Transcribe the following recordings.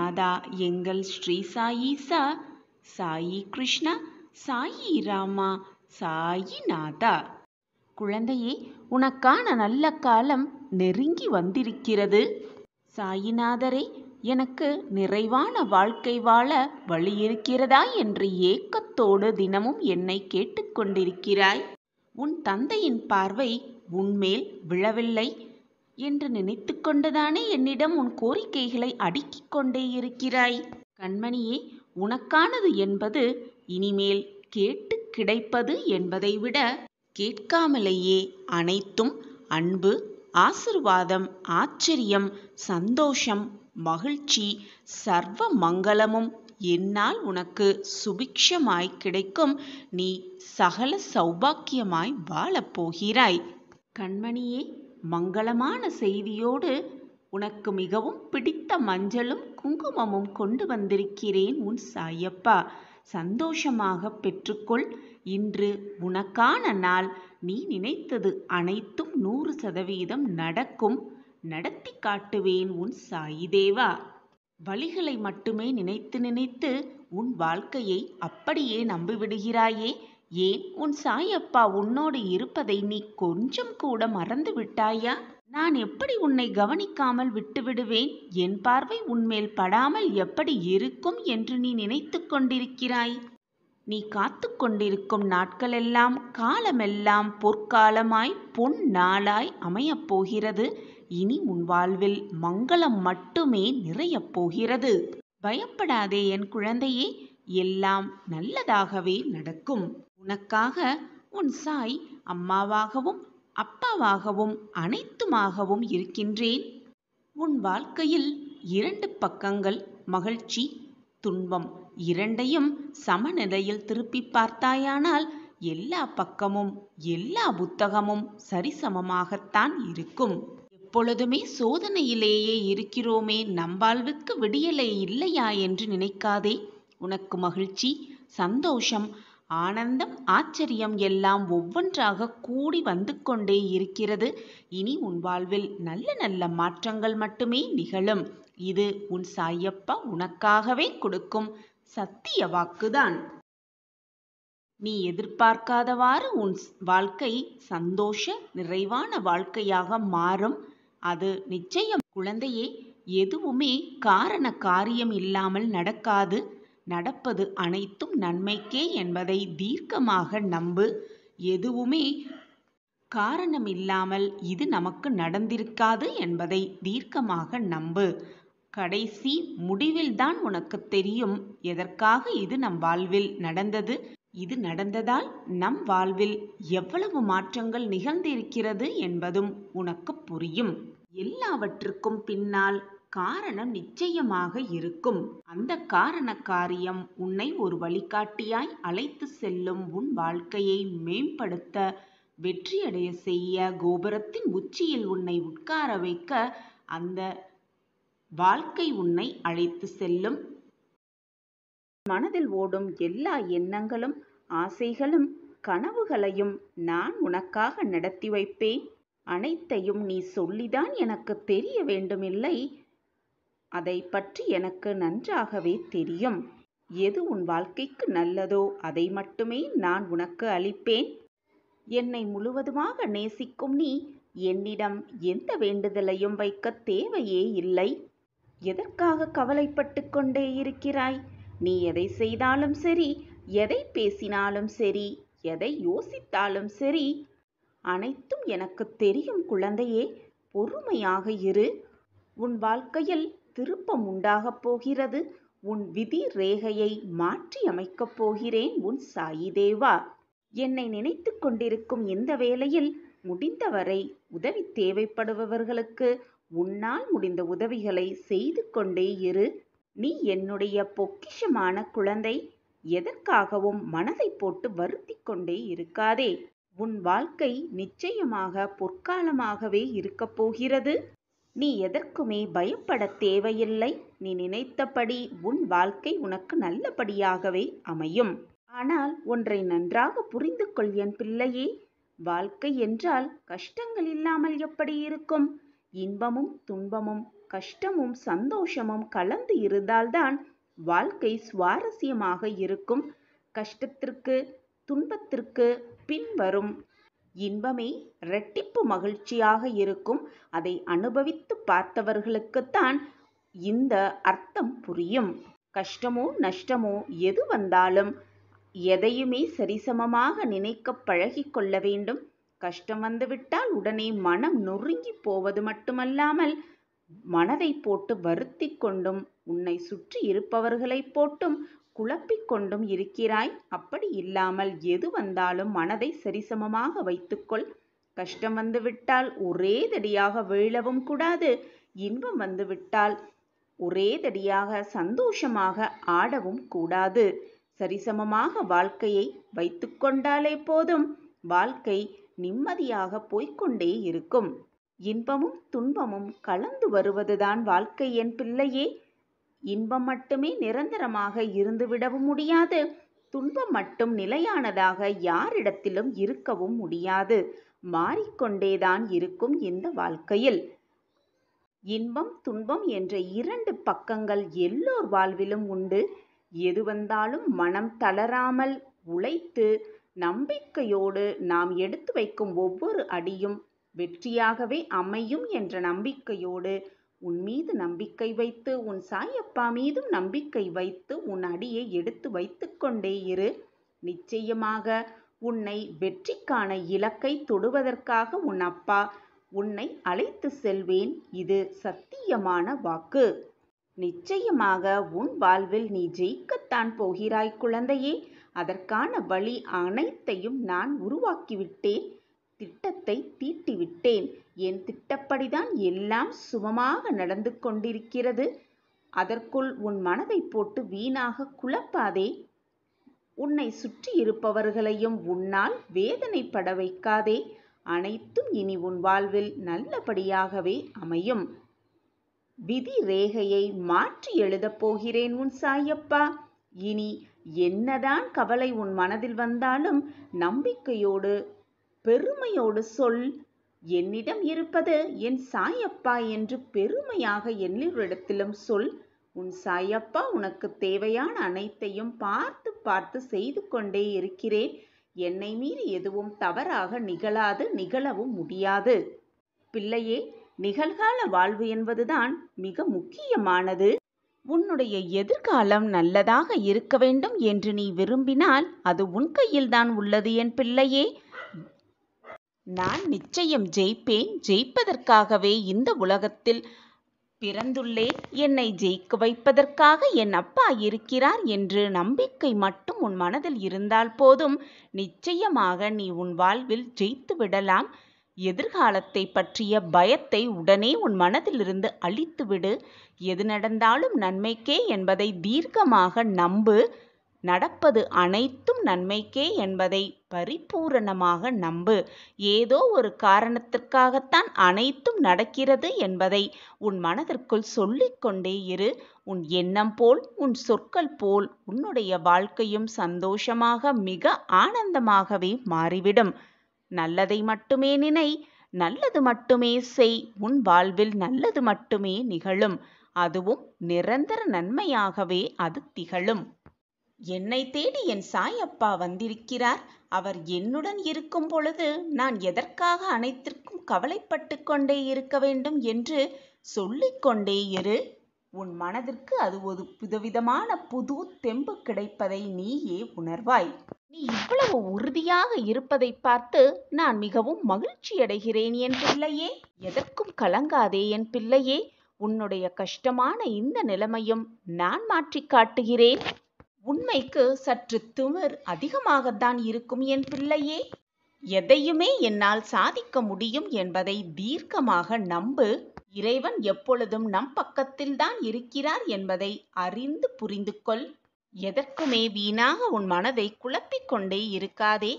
நாதா எங்கள் ஸ்ரீ சாயீசா, சாயி கிருஷ்ணா, சாயி ராமா, சாயி நாதா. குழந்தையே, உனக்கான நல்ல காலம் நெருங்கி வந்திருக்கிறது. சாயிநாதரே, எனக்கு நிறைவான வாழ்க்கை வாழ வழி இருக்கிறதா என்று ஏக்கத்தோடு தினமும் என்னை கேட்டுக்கொண்டிருக்கிறாய். உன் தந்தையின் பார்வை உன்மேல் விழவில்லை என்று நினைத்து கொண்டுதானே என்னிடம் உன் கோரிக்கைகளை அடுக்கிக் கொண்டே இருக்கிறாய். கண்மணியே, உனக்கானது என்பது இனிமேல் கேட்டு கிடைப்பது என்பதை விட கேட்காமலேயே அனைத்தும் அன்பு, ஆசிர்வாதம், ஆச்சரியம், சந்தோஷம், மகிழ்ச்சி, சர்வ மங்களமும் என்னால் உனக்கு சுபிக்ஷமாய் கிடைக்கும். நீ சகல சௌபாக்கியமாய் வாழப்போகிறாய். கண்மணியே, மங்களமான செய்தியோடு உனக்கு மிகவும் பிடித்த மஞ்சளும் குங்குமமும் கொண்டு வந்திருக்கிறேன் உன் சாயப்பா. சந்தோஷமாக பெற்றுக்கொள். இன்று உனக்கான நாள். நீ நினைத்தது அனைத்தும் 100% நடக்கும். நடத்தி காட்டுவேன் உன் சாயி தேவா. வழிகளை மட்டுமே நினைத்து நினைத்து உன் வாழ்க்கையை அப்படியே நம்பிவிடுகிறாயே. ஏன் உன் சாயப்பா உன்னோடு இருப்பதை நீ கொஞ்சம் கூட மறந்து விட்டாயா? நான் எப்படி உன்னை கவனிக்காமல் விட்டுவிடுவேன்? என் பார்வை உன்மேல் படாமல் எப்படி இருக்கும் என்று நீ நினைத்து கொண்டிருக்கிறாய்? நீ காத்து கொண்டிருக்கும் நாட்களெல்லாம், காலமெல்லாம் பொற்காலமாய் பொன் நாளாய் அமையப் போகிறது. இனி உன் வாழ்வில் மங்களம் மட்டுமே நிறையப் போகிறது. பயப்படாதே என் குழந்தையே, எல்லாம் நல்லதாகவே நடக்கும். உனக்காக உன் சாய் அம்மாவாகவும் அப்பாவாகவும் அனைத்துமாகவும் இருக்கின்றேன். உன் வாழ்க்கையில் 2 பக்கங்கள், மகிழ்ச்சி, துன்பம் இரண்டையும் சமநிலையில் திருப்பி பார்த்தாயானால் எல்லா பக்கமும் எல்லா புத்தகமும் சரிசமமாகத்தான் இருக்கும். எப்பொழுதுமே சோதனையிலேயே இருக்கிறோமே, நம் வாழ்வுக்கு விடியலே இல்லையா என்று நினைக்காதே. உனக்கு மகிழ்ச்சி, சந்தோஷம், ஆனந்தம், ஆச்சரியம் எல்லாம் ஒவ்வொன்றாக கூடி வந்து கொண்டே இருக்கிறது. இனி உன் வாழ்வில் நல்ல நல்ல மாற்றங்கள் மட்டுமே நிகழும். இது உன் சாயப்பா உனக்காகவே கொடுக்கும் சத்திய வாக்குதான். நீ எதிர்பார்க்காதவாறு உன் வாழ்க்கை சந்தோஷ நிறைவான வாழ்க்கையாக மாறும். அது நிச்சயம். குழந்தையே, எதுவுமே காரண காரியம் இல்லாமல் நடக்காது. நடப்பது அனைத்தும் நன்மைக்கே என்பதை தீர்க்கமாக நம்பு. எதுவுமே காரணம் இல்லாமல் இது நமக்கு நடந்திருக்காது என்பதை தீர்க்கமாக நம்பு. கடைசி முடிவில்தான் உனக்கு தெரியும் எதற்காக இது நம் வாழ்வில் நடந்தது. இது நடந்ததால் நம் வாழ்வில் எவ்வளவு மாற்றங்கள் நிகழ்ந்திருக்கிறது என்பதும் உனக்கு புரியும். எல்லாவற்றுக்கும் பின்னால் காரணம் நிச்சயமாக இருக்கும். அந்த காரண காரியம் உன்னை ஒரு வழிகாட்டியாய் அழைத்து செல்லும். உன் வாழ்க்கையை மேம்படுத்த, வெற்றியடைய செய்ய, கோபுரத்தின் உச்சியில் உன்னை உட்கார வைக்க அந்த வாழ்க்கை உன்னை அழைத்து செல்லும். மனதில் ஓடும் எல்லா எண்ணங்களும், ஆசைகளும், கனவுகளையும் நான் உனக்காக நடத்தி வைப்பேன். அனைத்தையும் நீ சொல்லிதான் எனக்கு தெரிய வேண்டுமில்லை. அதை பற்றி எனக்கு நன்றாகவே தெரியும். எது உன் வாழ்க்கைக்கு நல்லதோ அதை மட்டுமே நான் உனக்கு அளிப்பேன். என்னை முழுவதுமாக நேசிக்கும் நீ என்னிடம் எந்த வேண்டுதலையும் வைக்க தேவையே இல்லை. எதற்காக கவலைப்பட்டு கொண்டே இருக்கிறாய்? நீ எதை செய்தாலும் சரி, எதை பேசினாலும் சரி, எதை யோசித்தாலும் சரி, அனைத்தும் எனக்கு தெரியும் குழந்தையே. பொறுமையாக இரு. உன் வாழ்க்கையில் திருப்பம் உண்டாகப் போகிறது. உன் விதி ரேகையை மாற்றி அமைக்கப் போகிறேன் உன் சாயி தேவா. என்னை நினைத்து கொண்டிருக்கும் இந்த வேளையில் முடிந்தவரை உதவி தேவைப்படுபவர்களுக்கு உன்னால் முடிந்த உதவிகளை செய்து கொண்டே இரு. நீ என்னுடைய பொக்கிஷமான குழந்தை. எதற்காகவும் மனதை போட்டு வருத்தி கொண்டே இருக்காதே. உன் வாழ்க்கை நிச்சயமாக பொற்காலமாகவே இருக்கப் போகிறது. நீ எதற்குமே பயப்பட தேவையில்லை. நீ நினைத்தபடி உன் வாழ்க்கை உனக்கு நல்லபடியாகவே அமையும். ஆனால் ஒன்றை நன்றாக புரிந்து கொள் என் பிள்ளையே. வாழ்க்கை என்றால் கஷ்டங்கள் இல்லாமல் எப்படி இருக்கும்? இன்பமும் துன்பமும் கஷ்டமும் சந்தோஷமும் கலந்து இருந்தால்தான் வாழ்க்கை சுவாரஸ்யமாக இருக்கும். கஷ்டத்திற்கு துன்பத்திற்கு பின்வரும் இன்பமே இரட்டிப்பு மகிழ்ச்சியாக இருக்கும். அதை அனுபவித்து பார்த்தவர்களுக்குத்தான் இந்த அர்த்தம் புரியும். கஷ்டமோ நஷ்டமோ எது வந்தாலும் எதையுமே சரிசமமாக நினைக்க பழகிக் கொள்ள வேண்டும். கஷ்டம் வந்துவிட்டால் உடனே மனம் நொறுங்கி போவது மட்டுமல்லாமல் மனதை போட்டு வருத்தி கொண்டும் உன்னை சுற்றி இருப்பவர்களை போட்டும் குழப்பிக் கொண்டும் இருக்கிறாய். அப்படி இல்லாமல் எது வந்தாலும் மனதை சரிசமமாக வைத்துக்கொள். கஷ்டம் வந்துவிட்டால் ஒரேதடியாக வீழவும் கூடாது. இன்பம் வந்துவிட்டால் ஒரேதடியாக சந்தோஷமாக ஆடவும் கூடாது. சரிசமமாக வாழ்க்கையை வைத்துக்கொண்டாலே போதும். வாழ்க்கை நிம்மதியாக போய்கொண்டே இருக்கும். இன்பமும் துன்பமும் கலந்து வருவதுதான் வாழ்க்கை என் பிள்ளையே. இன்பம் மட்டுமே நிரந்தரமாக இருந்துவிடவும் முடியாது. துன்பம் மட்டும் நிலையானதாக யாரிடத்திலும் இருக்கவும் முடியாது. மாறிக்கொண்டேதான் இருக்கும் இந்த வாழ்க்கையில். இன்பம் துன்பம் என்ற 2 பக்கங்கள் எல்லோர் வாழ்விலும் உண்டு. எது வந்தாலும் மனம் தளராமல் உழைத்து நம்பிக்கையோடு நாம் எடுத்து வைக்கும் ஒவ்வொரு அடியும் வெற்றியாகவே அமையும் என்ற நம்பிக்கையோடு உன் மீது நம்பிக்கை வைத்து உன் சாயப்பா மீதும் நம்பிக்கை வைத்து உன் அடியை எடுத்து வைத்து கொண்டே இரு. நிச்சயமாக உன்னை வெற்றிக்கான இலக்கை தொடுவதற்காக உன் அப்பா உன்னை அழைத்து செல்வேன். இது சத்தியமான வாக்கு. நிச்சயமாக உன் வாழ்வில் நீ ஜெயிக்கத்தான் போகிறாய் குழந்தையே. அதற்கான வழி அனைத்தையும் நான் உருவாக்கிவிட்டேன். திட்டத்தை தீட்டிவிட்டேன். என் திட்டப்படிதான் எல்லாம் சுமமாக நடந்து கொண்டிருக்கிறது. அதற்குள் உன் மனதை போட்டு வீணாக குழப்பாதே. உன்னை சுற்றி இருப்பவர்களையும் உன்னால் வேதனைப்பட வைக்காதே. அனைத்தும் இனி உன் வாழ்வில் நல்லபடியாகவே அமையும். விதி ரேகையை மாற்றி எழுதப் போகிறேன் உன் சாயப்பா. இனி என்னதான் கவலை உன் மனதில் வந்தாலும் நம்பிக்கையோடு பெருமையோடு சொல். என்னிடம் இருப்பது என் சாயப்பா என்று பெருமையாக எல்லோரிடத்திலும் சொல். உன் சாயப்பா உனக்கு தேவையான அனைத்தையும் பார்த்து பார்த்து செய்து கொண்டே இருக்கிறேன். என்னை மீறி எதுவும் தவறாக நிகழாது, நிகழவும் முடியாது. பிள்ளையே, நிகழ்கால வாழ்வு என்பதுதான் மிக முக்கியமானது. உன்னுடைய எதிர்காலம் நல்லதாக இருக்க வேண்டும் என்று நீ விரும்பினால் அது உன் கையில்தான் உள்ளது என் பிள்ளையே. நான் நிச்சயம் ஜெயிப்பேன். ஜெயிப்பதற்காகவே இந்த உலகத்தில் பிறந்துள்ளேன். என்னை ஜெயிக்க வைப்பதற்காக என் அப்பா இருக்கிறார் என்று நம்பிக்கை மட்டும் உன் மனதில் இருந்தால் போதும். நிச்சயமாக நீ உன் வாழ்வில் ஜெயித்து விடலாம். எதிர்காலத்தை பற்றிய பயத்தை உடனே உன் மனதிலிருந்து அழித்துவிடு. எது நடந்தாலும் நன்மைக்கே என்பதை தீர்க்கமாக நம்பு. நடப்பது அனைத்தும் நன்மைக்கே என்பதை பரிபூரணமாக நம்பு. ஏதோ ஒரு காரணத்திற்காகத்தான் அனைத்தும் நடக்கிறது என்பதை உன் மனதிற்குள் சொல்லிக்கொண்டே இரு. உன் எண்ணம் போல் உன் சொற்கள் போல் உன்னுடைய வாழ்க்கையும் சந்தோஷமாக மிக ஆனந்தமாகவே மாறிவிடும். நல்லதை மட்டுமே நினை, நல்லது மட்டுமே செய். உன் வாழ்வில் நல்லது மட்டுமே நிகழும். அதுவும் நிரந்தர நன்மையாகவே அது திகழும். என்னை தேடி என் சாயப்பா வந்திருக்கிறார். அவர் என்னுடன் இருக்கும் பொழுது நான் எதற்காக அனைத்திற்கும் கவலைப்பட்டு கொண்டே இருக்க வேண்டும் என்று சொல்லிக்கொண்டே இரு. உன் மனதிற்கு அது ஒரு புதுவிதமான புது தெம்பு கிடைப்பதை நீயே உணர்வாய். நீ இவ்வளவு உறுதியாக இருப்பதை பார்த்து நான் மிகவும் மகிழ்ச்சி அடைகிறேன் என் பிள்ளையே. எதற்கும் கலங்காதே என் பிள்ளையே. உன்னுடைய கஷ்டமான இந்த நிலைமையும் நான் மாற்றி காட்டுகிறேன். உண்மைக்கு சற்று திமிர் அதிகமாகத்தான் இருக்கும் என் பிள்ளையே. எதையுமே என்னால் சாதிக்க முடியும் என்பதை தீர்க்கமாக நம்பு. இறைவன் எப்பொழுதும் நம் பக்கத்தில்தான் இருக்கிறார் என்பதை அறிந்து புரிந்து கொள். எதற்குமே வீணாக உன் மனதை குழப்பிக் கொண்டே இருக்காதே.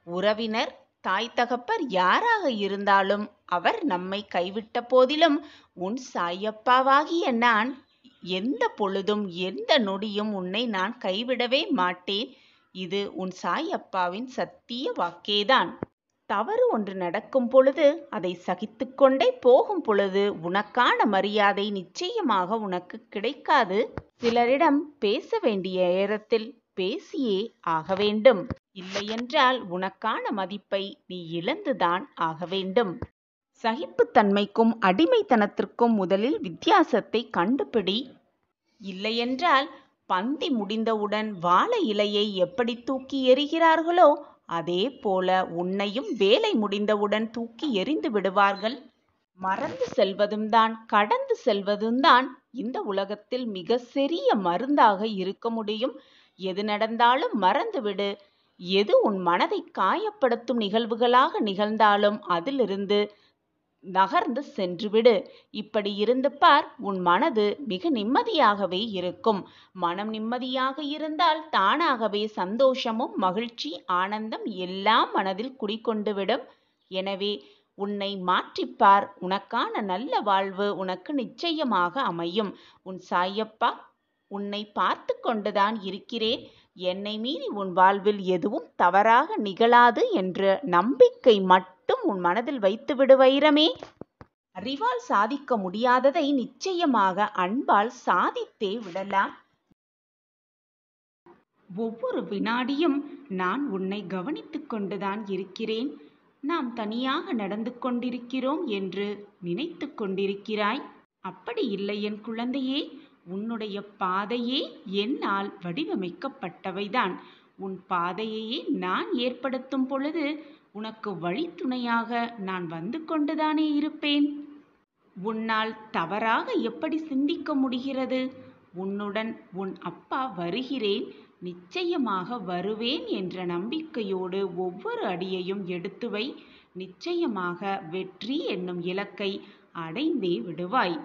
உறவினர், தாய் தகப்பர் யாராக இருந்தாலும் அவர் நம்மை கைவிட்ட போதிலும் உன் சாயப்பாவாகிய நான் எந்த பொழுதும் எந்த நொடியும் உன்னை நான் கைவிடவே மாட்டேன். இது உன் சாயப்பாவின் சத்திய வாக்கேதான். தவறு ஒன்று நடக்கும் பொழுது அதை சகித்துக்கொண்டே போகும் பொழுது உனக்கான மரியாதை நிச்சயமாக உனக்கு கிடைக்காது. சிலரிடம் பேச வேண்டிய நேரத்தில் பேசியே ஆக வேண்டும். இல்லையென்றால் உனக்கான மதிப்பை நீ இழந்துதான் ஆக வேண்டும். சகிப்புத்தன்மைக்கும் அடிமைத்தனத்திற்கும் முதலில் வித்தியாசத்தை கண்டுபிடி. இல்லையென்றால் பந்தி முடிந்தவுடன் வாழை இலையை எப்படி தூக்கி எறிகிறார்களோ அதே போல உன்னையும் வேலை முடிந்தவுடன் தூக்கி எறிந்து விடுவார்கள். மறந்து செல்வதும் தான் கடந்து செல்வதும் தான் இந்த உலகத்தில் மிக சிறிய மருந்தாக இருக்க முடியும். எது நடந்தாலும் மறந்துவிடு. எது உன் மனதை காயப்படுத்தும் நிகழ்வுகளாக நிகழ்ந்தாலும் அதிலிருந்து நகர்ந்து சென்றுவிடு. இப்படி இருந்து பார், உன் மனது மிக நிம்மதியாகவே இருக்கும். மனம் நிம்மதியாக இருந்தால் தானாகவே சந்தோஷமும் மகிழ்ச்சி ஆனந்தம் எல்லாம் மனதில் குடிகொண்டுவிடும். எனவே உன்னை மாற்றிப்பார். உனக்கான நல்ல வாழ்வு உனக்கு நிச்சயமாக அமையும். உன் சாயப்பா உன்னை பார்த்து கொண்டுதான் இருக்கிறேன். என்னை மீறி உன் வாழ்வில் எதுவும் தவறாக நிகழாது என்ற நம்பிக்கை மட்டும் உன் மனதில் வைத்துவிடு வைரமே. அறிவால் சாதிக்க முடியாததை நிச்சயமாக அன்பால் சாதித்தே விடலாம். ஒவ்வொரு வினாடியும் நான் உன்னை கவனித்துக் கொண்டுதான் இருக்கிறேன். நாம் தனியாக நடந்து கொண்டிருக்கிறோம் என்று நினைத்து கொண்டிருக்கிறாய். அப்படி இல்லை என் குழந்தையே. உன்னுடைய பாதையே என்னால் வடிவமைக்கப்பட்டவைதான். உன் பாதையையே நான் ஏற்படுத்தும் பொழுது உனக்கு வழித்துணையாக நான் வந்து கொண்டுதானே இருப்பேன். உன்னால் தவறாக எப்படி சிந்திக்க முடிகிறது? உன்னுடன் உன் அப்பா வருகிறேன், நிச்சயமாக வருவேன் என்ற நம்பிக்கையோடு ஒவ்வொரு அடியையும் எடுத்து வை. நிச்சயமாக வெற்றி என்னும் இலக்கை அடைந்தே விடுவாய்.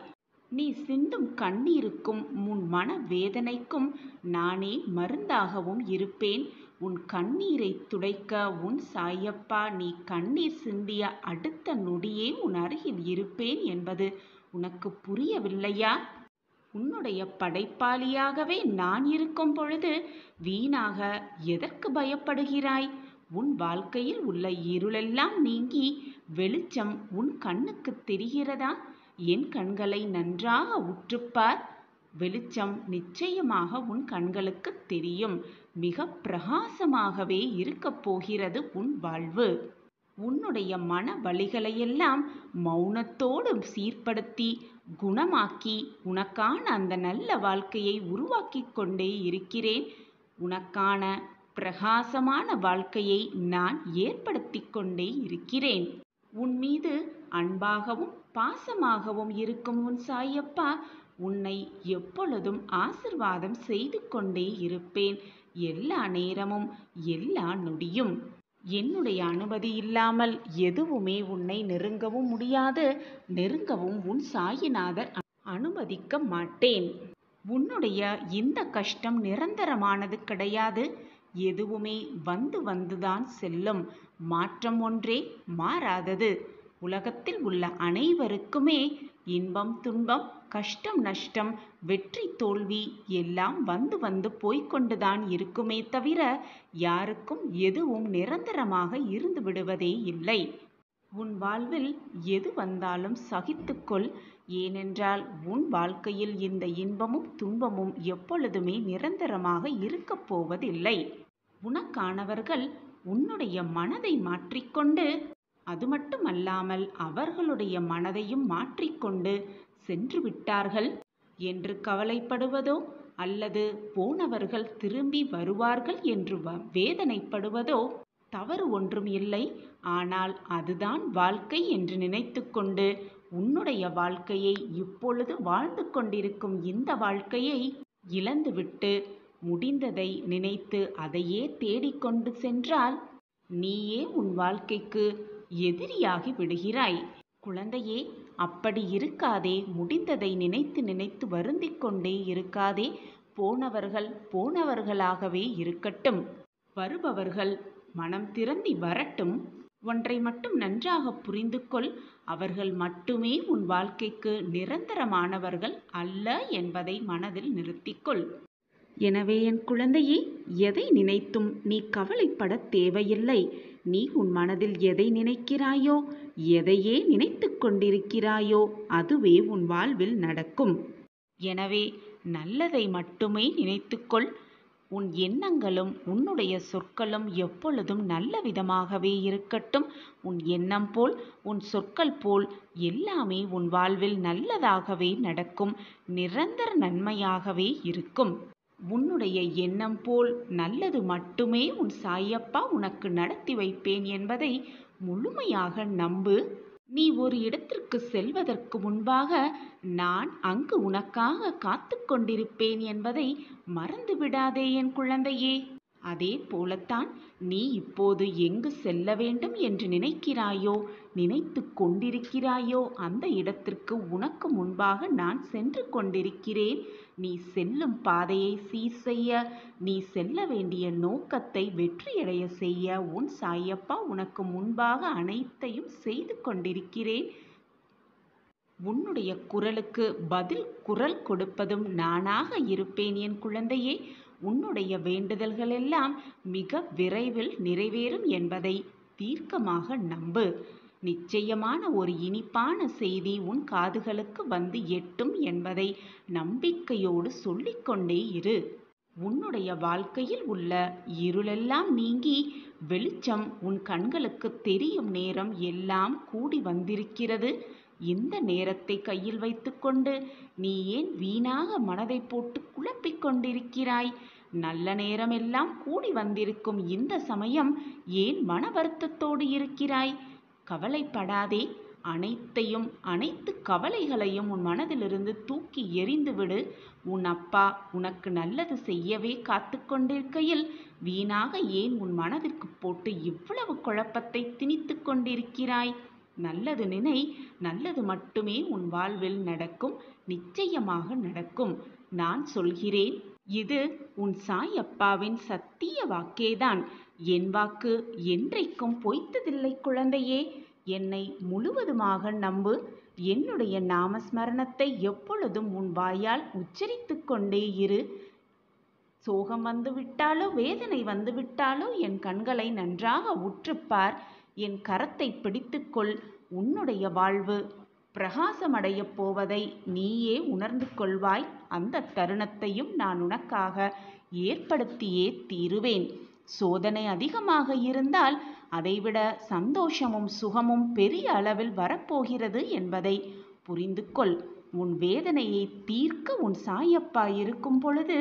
நீ சிந்தும் கண்ணீருக்கும் உன் மன வேதனைக்கும் நானே மருந்தாகவும் இருப்பேன். உன் கண்ணீரை துடைக்க உன் சாயப்பா நீ கண்ணீர் சிந்திய அடுத்த நொடியே உன் அருகில் இருப்பேன் என்பது உனக்கு புரியவில்லையா? உன்னுடைய படைப்பாளியாகவே நான் இருக்கும் பொழுது வீணாக எதற்கு பயப்படுகிறாய்? உன் வாழ்க்கையில் உள்ள இருளெல்லாம் நீங்கி வெளிச்சம் உன் கண்ணுக்கு தெரிகிறதா? என் கண்களை நன்றாக உற்றுப்பார். வெளிச்சம் நிச்சயமாக உன் கண்களுக்கு தெரியும். மிக பிரகாசமாகவே இருக்கப் போகிறது உன் வாழ்வு. உன்னுடைய மன வலிகளையெல்லாம் மௌனத்தோடு சீர்படுத்தி குணமாக்கி உனக்கான அந்த நல்ல வாழ்க்கையை உருவாக்கி கொண்டே இருக்கிறேன். உனக்கான பிரகாசமான வாழ்க்கையை நான் ஏற்படுத்தி கொண்டே இருக்கிறேன். உன் மீது அன்பாகவும் பாசமாகவும் இருக்கும் உன் சாயப்பா உன்னை எப்பொழுதும் ஆசிர்வாதம் செய்து கொண்டே இருப்பேன். எல்லா நேரமும் எல்லா நொடியும். என்னுடைய அனுமதி இல்லாமல் எதுவுமே உன்னை நெருங்கவும் முடியாது. நெருங்கவும் உன் சாயிநாதர் அனுமதிக்க மாட்டேன். உன்னுடைய இந்த கஷ்டம் நிரந்தரமானது கிடையாது. எதுவுமே வந்து வந்துதான் செல்லும். மாற்றம் ஒன்றே மாறாதது. உலகத்தில் உள்ள அனைவருக்குமே இன்பம் துன்பம் கஷ்டம் நஷ்டம் வெற்றி தோல்வி எல்லாம் வந்து வந்து போய்கொண்டுதான் இருக்குமே தவிர யாருக்கும் எதுவும் நிரந்தரமாக இருந்து விடுவதே இல்லை. உன் வாழ்வில் எது வந்தாலும் சகித்துக்கொள். ஏனென்றால் உன் வாழ்க்கையில் இந்த இன்பமும் துன்பமும் எப்பொழுதுமே நிரந்தரமாக இருக்கப் போவதில்லை. உனக்கானவர்கள் உன்னுடைய மனதை மாற்றிக்கொண்டு அது மட்டுமல்லாமல் அவர்களுடைய மனதையும் மாற்றிக்கொண்டு சென்று விட்டார்கள் என்று கவலைப்படுவதோ அல்லது போனவர்கள் திரும்பி வருவார்கள் என்று வேதனைப்படுவதோ தவறு ஒன்றும் இல்லை. ஆனால் அதுதான் வாழ்க்கை என்று நினைத்து கொண்டு உன்னுடைய வாழ்க்கையை இப்பொழுது வாழ்ந்து கொண்டிருக்கும் இந்த வாழ்க்கையை இழந்துவிட்டு முடிந்ததை நினைத்து அதையே தேடிக்கொண்டு சென்றால் நீயே உன் வாழ்க்கைக்கு எதிரியாகி விடுகிறாய். குழந்தையே, அப்படி இருக்காதே. முடிந்ததை நினைத்து நினைத்து வருந்திக் கொண்டே இருக்காதே. போனவர்கள் போனவர்களாகவே இருக்கட்டும். வருபவர்கள் மனம் திறந்தி வரட்டும். ஒன்றை மட்டும் நன்றாக புரிந்து கொள். அவர்கள் மட்டுமே உன் வாழ்க்கைக்கு நிரந்தரமானவர்கள் அல்ல என்பதை மனதில் நிறுத்திக்கொள். எனவே என் குழந்தையே, எதை நினைத்தும் நீ கவலைப்பட தேவையில்லை. நீ உன் மனதில் எதை நினைக்கிறாயோ, எதையே நினைத்து கொண்டிருக்கிறாயோ அதுவே உன் வாழ்வில் நடக்கும். எனவே நல்லதை மட்டுமே நினைத்துக்கொள். உன் எண்ணங்களும் உன்னுடைய சொற்களும் எப்பொழுதும் நல்ல விதமாகவே இருக்கட்டும். உன் எண்ணம் போல் உன் சொற்கள் போல் எல்லாமே உன் வாழ்வில் நல்லதாகவே நடக்கும், நிரந்தர நன்மையாகவே இருக்கும். உன்னுடைய எண்ணம் போல் நல்லது மட்டுமே உன் சாயப்பா உனக்கு நடத்தி வைப்பேன் என்பதை முழுமையாக நம்பு. நீ ஒரு இடத்திற்கு செல்வதற்கு முன்பாக நான் அங்கு உனக்காக காத்து கொண்டிருப்பேன் என்பதை மறந்து விடாதே என் குழந்தையே. அதே போலத்தான் நீ இப்போது எங்கு செல்ல வேண்டும் என்று நினைக்கிறாயோ, நினைத்து கொண்டிருக்கிறாயோ அந்த இடத்திற்கு உனக்கு முன்பாக நான் சென்று கொண்டிருக்கிறேன். நீ செல்லும் பாதையை சீர் செய்ய, நீ செல்ல வேண்டிய நோக்கத்தை வெற்றியடைய செய்ய உன் சாயப்பா உனக்கு முன்பாக அனைத்தையும் செய்து கொண்டிருக்கிறேன். உன்னுடைய குரலுக்கு பதில் குரல் கொடுப்பதும் நானாக இருப்பேன் என் குழந்தையே. உன்னுடைய வேண்டுதல்கள் எல்லாம் மிக விரைவில் நிறைவேறும் என்பதை தீர்க்கமாக நம்பு. நிச்சயமான ஒரு இனிப்பான செய்தி உன் காதுகளுக்கு வந்து எட்டும் என்பதை நம்பிக்கையோடு சொல்லிக்கொண்டே இரு. உன்னுடைய வாழ்க்கையில் உள்ள இருளெல்லாம் நீங்கி வெளிச்சம் உன் கண்களுக்கு தெரியும் நேரம் எல்லாம் கூடி வந்திருக்கிறது. இந்த நேரத்தை கையில் வைத்துக்கொண்டு நீ ஏன் வீணாக மனதை போட்டு குழப்பிக் கொண்டிருக்கிறாய்? நல்ல நேரமெல்லாம் கூடி வந்திருக்கும் இந்த சமயம் ஏன் மன வருத்தத்தோடு இருக்கிறாய்? கவலைப்படாதே. அனைத்து கவலைகளையும் உன் மனதிலிருந்து தூக்கி எறிந்துவிடு. உன் அப்பா உனக்கு நல்லது செய்யவே காத்து கொண்டிருக்கையில் வீணாக ஏன் உன் மனதிற்கு போட்டு இவ்வளவு குழப்பத்தை திணித்து கொண்டிருக்கிறாய்? நல்லது நினை. நல்லது மட்டுமே உன் வாழ்வில் நடக்கும், நிச்சயமாக நடக்கும். நான் சொல்கிறேன், இது உன் சாயப்பாவின் சத்திய வாக்கேதான். என் வாக்கு என்றைக்கும் பொய்த்ததில்லை குழந்தையே. என்னை முழுவதுமாக நம்பு. என்னுடைய நாமஸ்மரணத்தை எப்பொழுதும் உன் வாயால் உச்சரித்து கொண்டே இரு. சோகம் வந்துவிட்டாலோ வேதனை வந்துவிட்டாலோ என் கண்களை நன்றாக உற்றுப்பார். என் கரத்தை பிடித்துக்கொள். உன்னுடைய வாழ்வு பிரகாசமடையப் போவதை நீயே உணர்ந்து கொள்வாய். அந்த தருணத்தையும் நான் உனக்காக ஏற்படுத்தியே தீருவேன். சோதனை அதிகமாக இருந்தால் அதைவிட சந்தோஷமும் சுகமும் பெரிய அளவில் வரப்போகிறது என்பதை புரிந்து கொள். உன் வேதனையை தீர்க்க உன் சாயப்பா இருக்கும் பொழுது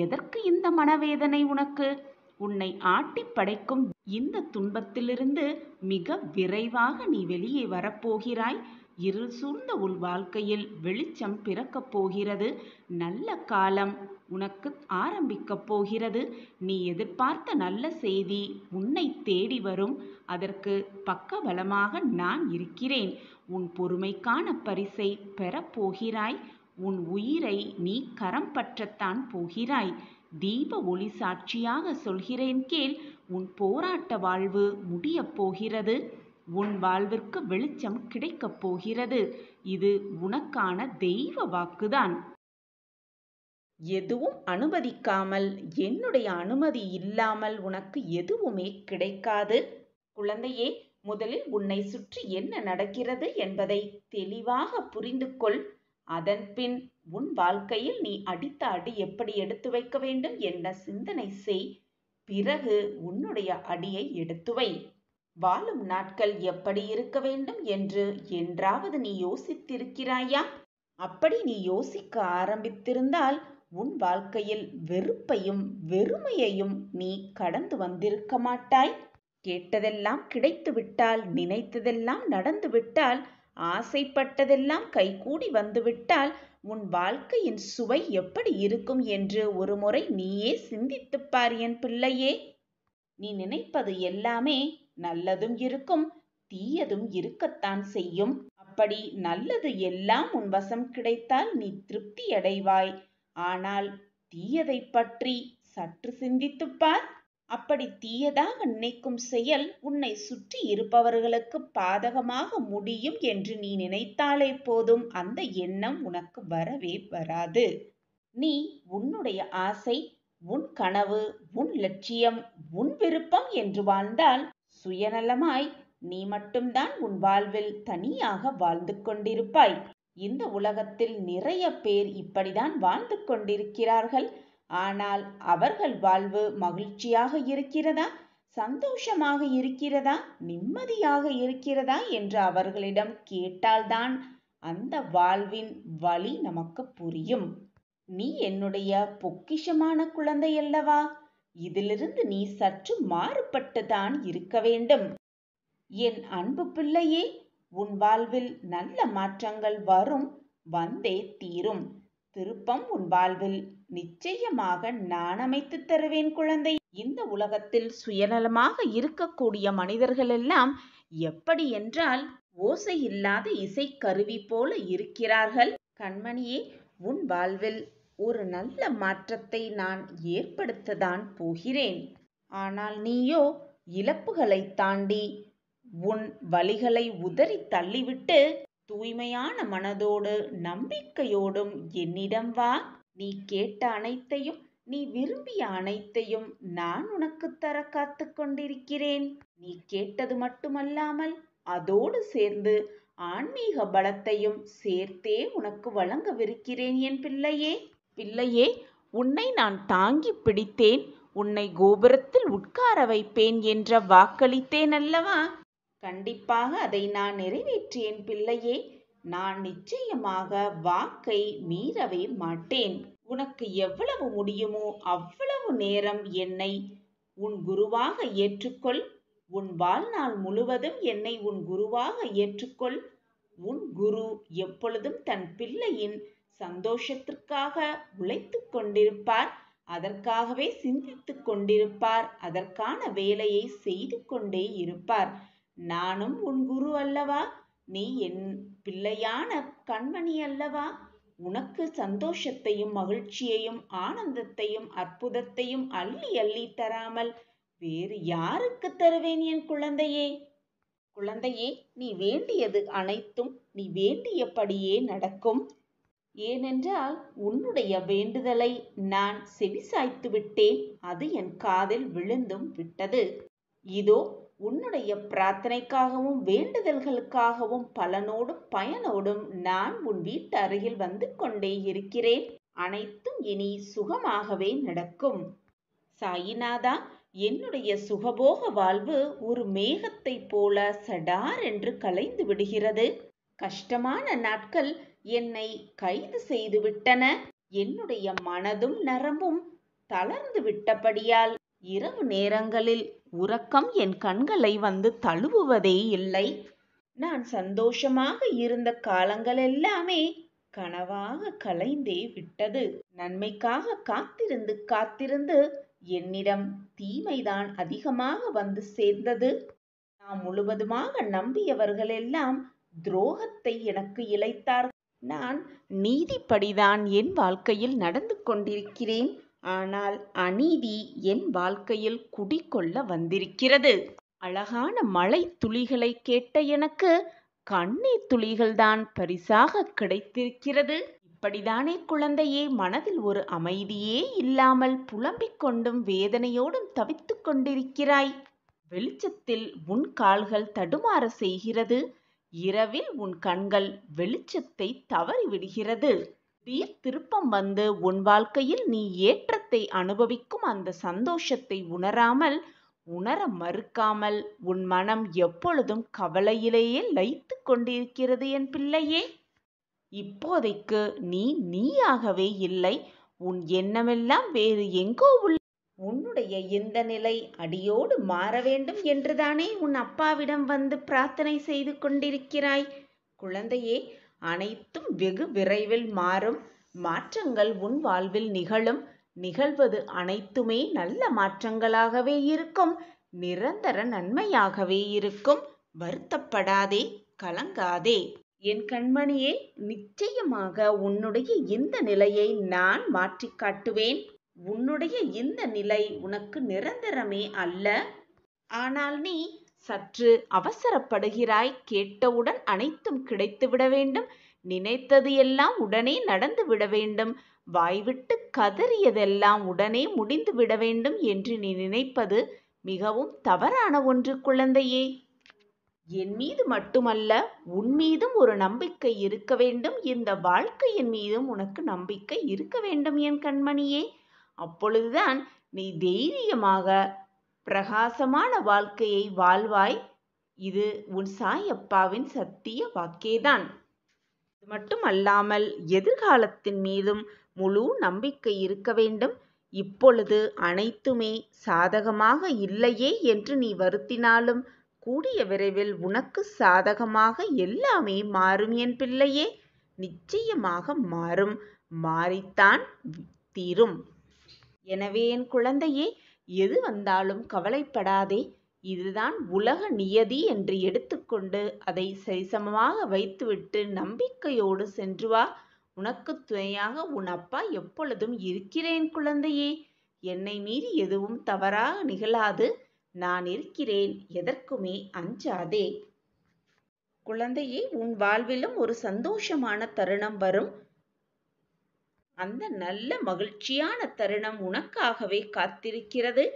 எதற்கு இந்த மனவேதனை உனக்கு? உன்னை ஆட்டி படைக்கும் இந்த துன்பத்திலிருந்து மிக விரைவாக நீ வெளியே வரப்போகிறாய். இருள் சூழ்ந்த உன் வாழ்க்கையில் வெளிச்சம் பிறக்கப் போகிறது. நல்ல காலம் உனக்கு ஆரம்பிக்கப் போகிறது. நீ எதிர்பார்த்த நல்ல செய்தி உன்னை தேடி வரும். அதற்கு பக்கபலமாக நான் இருக்கிறேன். உன் பொறுமைக்கான பரிசை பெறப்போகிறாய். உன் உயிரை நீ கரம் பற்றத்தான் போகிறாய். தீப ஒளி சாட்சியாக சொல்கிறேன் கேள். உன் போராட்ட வாழ்வு முடியப் போகிறது. உன் வாழ்விற்கு வெளிச்சம் கிடைக்கப் போகிறது. இது உனக்கான தெய்வ வாக்குதான். எதுவும் அனுமதிக்காமல், என்னுடைய அனுமதி இல்லாமல் உனக்கு எதுவுமே கிடைக்காது. குழந்தையே, முதலில் உன்னை சுற்றி என்ன நடக்கிறது என்பதை தெளிவாக புரிந்து கொள். அதன்பின் உன் வாழ்க்கையில் நீ அடித்த அடி எப்படி எடுத்து வைக்க வேண்டும் என்ற சிந்தனை செய். பிறகு உன்னுடைய அடியை எடுத்து வை. வாழும் நாட்கள் எப்படி இருக்க வேண்டும் என்று என்றாவது நீ யோசித்திருக்கிறாயா? அப்படி நீ யோசிக்க ஆரம்பித்திருந்தால் உன் வாழ்க்கையில் வெறுப்பையும் வெறுமையையும் நீ கடந்து வந்திருக்க மாட்டாய். கேட்டதெல்லாம் கிடைத்துவிட்டால், நினைத்ததெல்லாம் நடந்துவிட்டால், ஆசைப்பட்டதெல்லாம் கைகூடி வந்துவிட்டால் உன் வாழ்க்கையின் சுவை எப்படி இருக்கும் என்று ஒரு முறை நீயே சிந்தித்துப்பார் என் பிள்ளையே. நீ நினைப்பது எல்லாமே நல்லதும் இருக்கும், தீயதும் இருக்கத்தான் செய்யும். அப்படி நல்லது எல்லாம் உன் வசம் கிடைத்தால் நீ திருப்தி அடைவாய். ஆனால் தீயதை பற்றி சற்று சிந்தித்துப்பார். அப்படி தீயதாக நினைக்கும் செயல் உன்னை சுற்றி இருப்பவர்களுக்கு பாதகமாக முடியும் என்று நீ நினைத்தாலே போதும், அந்த எண்ணம் உனக்கு வரவே வராது. நீ உன்னுடைய ஆசை, உன் கனவு, உன் லட்சியம், உன் விருப்பம் என்று வாழ்ந்தால் சுயநலமாய் நீ மட்டும்தான் உன் வாழ்வில் தனியாக வாழ்ந்து கொண்டிருப்பாய். இந்த உலகத்தில் நிறைய பேர் இப்படிதான் வாழ்ந்து கொண்டிருக்கிறார்கள். ஆனால் அவர்கள் வாழ்வு மகிழ்ச்சியாக இருக்கிறதா, சந்தோஷமாக இருக்கிறதா, நிம்மதியாக இருக்கிறதா என்று அவர்களிடம் கேட்டால்தான் அந்த வாழ்வின் வழி நமக்கு புரியும். நீ என்னுடைய பொக்கிஷமான குழந்தை அல்லவா? இதிலிருந்து நீ சற்று மாறுபட்டுதான் இருக்க வேண்டும். என் அன்பு பிள்ளையே, உன் வாழ்வில் நல்ல மாற்றங்கள் வரும், வந்தே தீரும். திருப்பம் உன் வாழ்வில் நிச்சயமாக நான் அமைத்து தருவேன் குழந்தை. இந்த உலகத்தில் சுயநலமாக இருக்கக்கூடிய மனிதர்கள் எல்லாம் எப்படி என்றால் ஓசை இல்லாத இசைக்கருவி போல இருக்கிறார்கள். கண்மணியே, உன் வாழ்வில் ஒரு நல்ல மாற்றத்தை நான் ஏற்படுத்ததான் போகிறேன். ஆனால் நீயோ இழப்புகளை தாண்டி உன் வலிகளை உதறி தள்ளிவிட்டு தூய்மையான மனதோடு நம்பிக்கையோடும் என்னிடம் வா. நீ கேட்ட அனைத்தையும், நீ விரும்பிய அனைத்தையும் நான் உனக்கு தர காத்து கொண்டிருக்கிறேன். நீ கேட்டது மட்டுமல்லாமல் அதோடு சேர்ந்து ஆன்மீக பலத்தையும் சேர்த்தே உனக்கு வழங்கவிருக்கிறேன் என் பிள்ளையே. பிள்ளையே, உன்னை நான் தாங்கி பிடித்தேன், உன்னை கோபுரத்தில் உட்கார வைப்பேன் என்ற வாக்களித்தேன் அல்லவா? கண்டிப்பாக அதை நான் நிறைவேற்றியேன் பிள்ளையே. நான் நிச்சயமாக வாக்கை மீறவே மாட்டேன். உனக்கு எவ்வளவு முடியுமோ அவ்வளவு நேரம் என்னை உன் குருவாக ஏற்றுக்கொள். உன் வாழ்நாள் முழுவதும் என்னை உன் குருவாக ஏற்றுக்கொள். உன் குரு எப்பொழுதும் தன் பிள்ளையின் சந்தோஷத்திற்காக உழைத்து கொண்டிருப்பார். அதற்காகவே சிந்தித்து கொண்டிருப்பார். அதற்கான வேலையை செய்து கொண்டே இருப்பார். நானும் உன் குரு அல்லவா? நீ என் பிள்ளையான கண்மணி அல்லவா? உனக்கு சந்தோஷத்தையும் மகிழ்ச்சியையும் ஆனந்தத்தையும் அற்புதத்தையும் அள்ளி அள்ளி தராமல் வேறு யாருக்கு தருவேன் என் குழந்தையே? குழந்தையே, நீ வேண்டியது அனைத்தும் நீ வேண்டியபடியே நடக்கும். ஏனென்றால் உன்னுடைய வேண்டுதலை நான் செவிசாய்த்து விட்டேன். அது என் காதில் விழுந்தும் விட்டது. இதோ உன்னுடைய பிரார்த்தனைக்காகவும் வேண்டுதல்களுக்காகவும் பலனோடும் பயனோடும் நான் உன் வீட்டு அருகில் வந்து கொண்டே இருக்கிறேன். அனைத்தும் இனி சுகமாகவே நடக்கும். சாயிநாதா, என்னுடைய சுகபோக வாழ்வு ஒரு மேகத்தை போல சடார் என்று கலைந்து விடுகிறது. கஷ்டமான நாட்கள் என்னை கைது செய்து விட்டன. என்னுடைய மனதும் நரம்பும் தளர்ந்து விட்டபடியால் இரவு நேரங்களில் உறக்கம் என் கண்களை வந்து தழுவுவதே இல்லை. நான் சந்தோஷமாக இருந்த காலங்கள் எல்லாமே கனவாக கலைந்தே விட்டது. நன்மைக்காக காத்திருந்து காத்திருந்து என்னிடம் தீமைதான் அதிகமாக வந்து சேர்ந்தது. நான் முழுவதுமாக நம்பியவர்கள் எல்லாம் துரோகத்தை எனக்கு இழைத்தார்கள். நான் நீதிப்படிதான் என் வாழ்க்கையில் நடந்து கொண்டிருக்கிறேன். ஆனால் அநீதி என் வாழ்க்கையில் குடிகொள்ள வந்திருக்கிறது. அழகான மழை துளிகளை கேட்ட எனக்கு கண்ணீர் துளிகள்தான் பரிசாக கிடைத்திருக்கிறது. இப்படிதானே குழந்தையே, மனதில் ஒரு அமைதியே இல்லாமல் புலம்பிக் கொண்டும் வேதனையோடும் தவித்து கொண்டிருக்கிறாய். வெளிச்சத்தில் உன் கால்கள் தடுமாற செய்கிறது. இரவில் உன் கண்கள் வெளிச்சத்தை தவறிவிடுகிறது. திடீர் திருப்பம் வந்து உன் வாழ்க்கையில் நீ ஏற்றத்தை அனுபவிக்கும் அந்த சந்தோஷத்தை உணர மறுக்காமல் உன் மனம் எப்பொழுதும் கவலையிலேயே லயித்து கொண்டிருக்கிறது என் பிள்ளையே. இப்போதைக்கு நீ நீயாகவே இல்லை. உன் எண்ணமெல்லாம் வேறு எங்கோ உள்ள. உன்னுடைய இந்த நிலை அடியோடு மாற வேண்டும் என்றுதானே உன் அப்பாவிடம் வந்து பிரார்த்தனை செய்து கொண்டிருக்கிறாய். குழந்தையே, அனைத்தும் வெகு விரைவில் மாறும். மாற்றங்கள் உன் வாழ்வில் நிகழும். நிகழ்வது அனைத்துமே நல்ல மாற்றங்களாகவே இருக்கும். நிரந்தர நன்மையாகவே இருக்கும். வருத்தப்படாதே, கலங்காதே. என் கண்மணியே, நிச்சயமாக உன்னுடைய இந்த நிலையை நான் மாற்றி காட்டுவேன். உன்னுடைய இந்த நிலை உனக்கு நிரந்தரமே அல்ல. ஆனால் நீ சற்று அவசரப்படுகிறாய். கேட்டவுடன் அனைத்தும் கிடைத்துவிட வேண்டும். நினைத்தது எல்லாம் உடனே நடந்து விட வேண்டும். வாய்விட்டு கதறியதெல்லாம் உடனே முடிந்து விட வேண்டும் என்று நீ நினைப்பது மிகவும் தவறான ஒன்று குழந்தையே. என் மீது மட்டுமல்ல, உன் மீதும் ஒரு நம்பிக்கை இருக்க வேண்டும். இந்த வாழ்க்கையின் மீதும் உனக்கு நம்பிக்கை இருக்க வேண்டும் என் கண்மணியே. அப்பொழுதுதான் நீ தைரியமாக பிரகாசமான வாழ்க்கையை வாழ்வாய். இது உன் சாயப்பாவின் சத்திய வாக்கேதான். இது மட்டுமல்லாமல் எதிர்காலத்தின் மீதும் முழு நம்பிக்கை இருக்க வேண்டும். இப்பொழுது அனைத்துமே சாதகமாக இல்லையே என்று நீ வருத்தினாலும் கூடிய விரைவில் உனக்கு சாதகமாக எல்லாமே மாறும் என் பிள்ளையே. நிச்சயமாக மாறும், மாறித்தான் தீரும். எனவே என் குழந்தையே, எது வந்தாலும் கவலைப்படாதே. இதுதான் உலக நியதி என்று எடுத்துக்கொண்டு அதை சரிசமமாக வைத்துவிட்டு நம்பிக்கையோடு சென்று வா. உனக்கு துணையாக உன் அப்பா எப்பொழுதும் இருக்கிறேன் குழந்தையே. என்னை மீறி எதுவும் தவறாக நிகழாது. நான் இருக்கிறேன், எதற்குமே அஞ்சாதே. குழந்தையே, உன் வாழ்விலும் ஒரு சந்தோஷமான தருணம் வரும். அந்த நல்ல மகிழ்ச்சியான தருணம் உனக்காகவே காத்திருக்கிறது.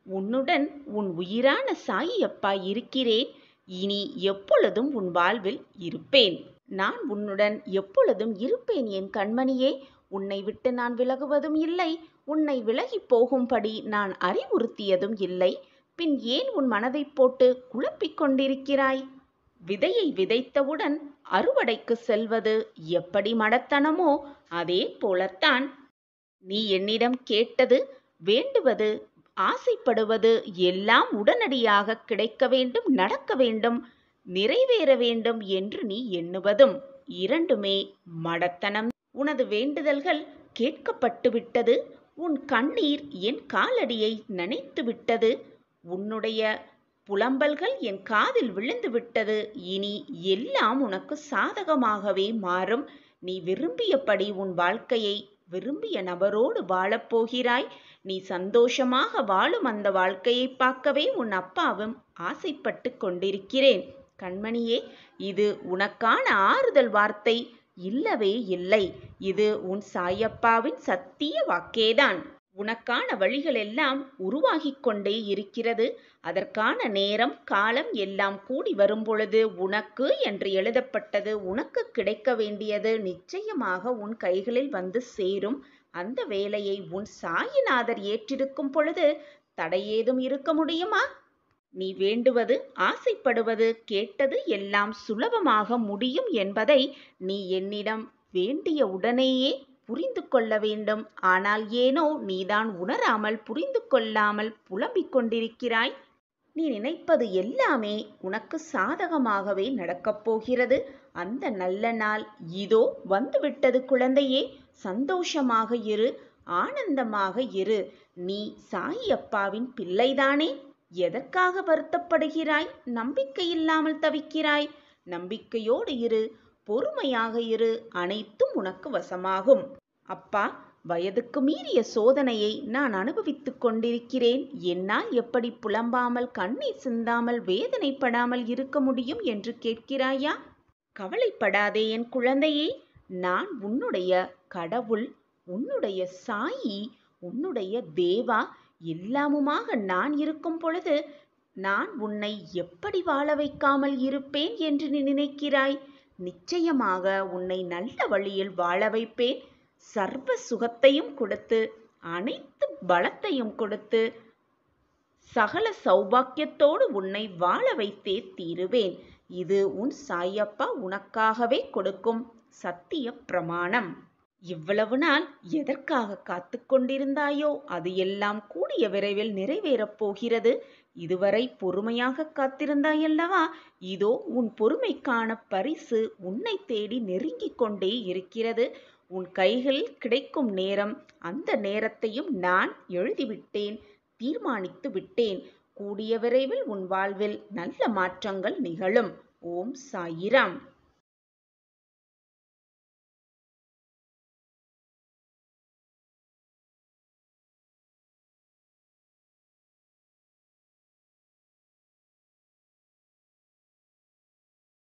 உன்னுடன் உன் உயிரான சாயி அப்பா இருக்கிறேன். இனி எப்பொழுதும் உன் வாழ்வில் இருப்பேன். நான் உன்னுடன் எப்பொழுதும் இருப்பேன் என் கண்மணியே. உன்னை விட்டு நான் விலகுவதும் இல்லை. உன்னை விலகி போகும்படி நான் அறிவுறுத்தியதும் இல்லை. பின் ஏன் உன் மனதை போட்டு குழப்பிக் கொண்டிருக்கிறாய்? விதையை விதைத்தவுடன் அறுவடைக்கு செல்வது எப்படி மடத்தனமோ அதே போலத்தான் நீ என்னிடம் கேட்டது, வேண்டுவது, ஆசைப்படுவது எல்லாம் உடனடியாக கிடைக்க வேண்டும், நடக்க வேண்டும், நிறைவேற வேண்டும் என்று நீ எண்ணுவதும் இரண்டுமே மடத்தனம். உனது வேண்டுதல்கள் கேட்கப்பட்டு விட்டது. உன் கண்ணீர் என் காலடியை நனைத்து விட்டது. உன்னுடைய புலம்பல்கள் என் காதில் விழுந்து விட்டது. இனி எல்லாம் உனக்கு சாதகமாகவே மாறும். நீ விரும்பியபடி உன் வாழ்க்கையை விரும்பிய நபரோடு வாழப்போகிறாய். நீ சந்தோஷமாக வாழும் அந்த வாழ்க்கையை பார்க்கவே உன் அப்பாவும் ஆசைப்பட்டு கொண்டிருக்கிறேன். கண்மணியே, இது உனக்கான ஆறுதல் வார்த்தை இல்லவே இல்லை. இது உன் சாயப்பாவின் சத்திய வாக்கேதான். உனக்கான வழிகள் எல்லாம் உருவாகிக் கொண்டே இருக்கிறது. அதற்கான நேரம், காலம் எல்லாம் கூடி வரும்பொழுது உனக்கு என்று எழுதப்பட்டது, உனக்கு கிடைக்க வேண்டியது நிச்சயமாக உன் கைகளில் வந்து சேரும். அந்த வேலையை உன் சாயிநாதர் ஏற்றிருக்கும் பொழுது தடையேதும் இருக்க முடியுமா? நீ வேண்டுவது, ஆசைப்படுவது, கேட்டது எல்லாம் சுலபமாக முடியும் என்பதை நீ என்னிடம் வேண்டிய உடனேயே புரிந்து கொள்ள வேண்டும். ஆனால் ஏனோ நீதான் உணராமல், புரிந்து கொள்ளாமல் புலம்பிக் கொண்டிருக்கிறாய். நீ நினைப்பது எல்லாமே உனக்கு சாதகமாகவே நடக்கப் போகிறது. அந்த நல்ல நாள் இதோ வந்துவிட்டது குழந்தையே. சந்தோஷமாக இரு, ஆனந்தமாக இரு. நீ சாயி அப்பாவின் பிள்ளைதானே? எதற்காக வருத்தப்படுகிறாய்? நம்பிக்கை இல்லாமல் தவிக்கிறாய்? நம்பிக்கையோடு இரு, பொறுமையாக இரு. அனைத்தும் உனக்கு வசமாகும். அப்பா, வயதுக்கு மீறிய சோதனையை நான் அனுபவித்துக் கொண்டிருக்கிறேன். என்னால் எப்படி புலம்பாமல், கண்ணீர் சிந்தாமல், வேதனைப்படாமல் இருக்க முடியும் என்று கேட்கிறாயா? கவலைப்படாதே என் குழந்தையே. நான் உன்னுடைய கடவுள், உன்னுடைய சாயி, உன்னுடைய தேவா. எல்லாமுமாக நான் இருக்கும் பொழுது நான் உன்னை எப்படி வாழ வைக்காமல் இருப்பேன் என்று நீ நினைக்கிறாய்? நிச்சயமாக உன்னை நல்ல வழியில் வாழ வைப்பேன். சர்வ சுகத்தையும் கொடுத்து, அனைத்து பலத்தையும் கொடுத்து, சகல சௌபாக்கியத்தோடு உன்னை வாழ வைத்தே தீருவேன். இது உன் சாயப்பா உனக்காகவே கொடுக்கும் சத்திய பிரமாணம். இவ்வளவு நாள் எதற்காக காத்து கொண்டிருந்தாயோ அது எல்லாம் கூடிய விரைவில் நிறைவேறப் போகிறது. இதுவரை பொறுமையாக காத்திருந்தாயல்லவா? இதோ உன் பொறுமைக்கான பரிசு உன்னை தேடி நெருங்கிக் கொண்டே இருக்கிறது. உன் கைகளில் கிடைக்கும் நேரம், அந்த நேரத்தையும் நான் எழுதிவிட்டேன், தீர்மானித்து விட்டேன். கூடிய விரைவில் உன் வாழ்வில் நல்ல மாற்றங்கள் நிகழும். ஓம் சாயிராம்.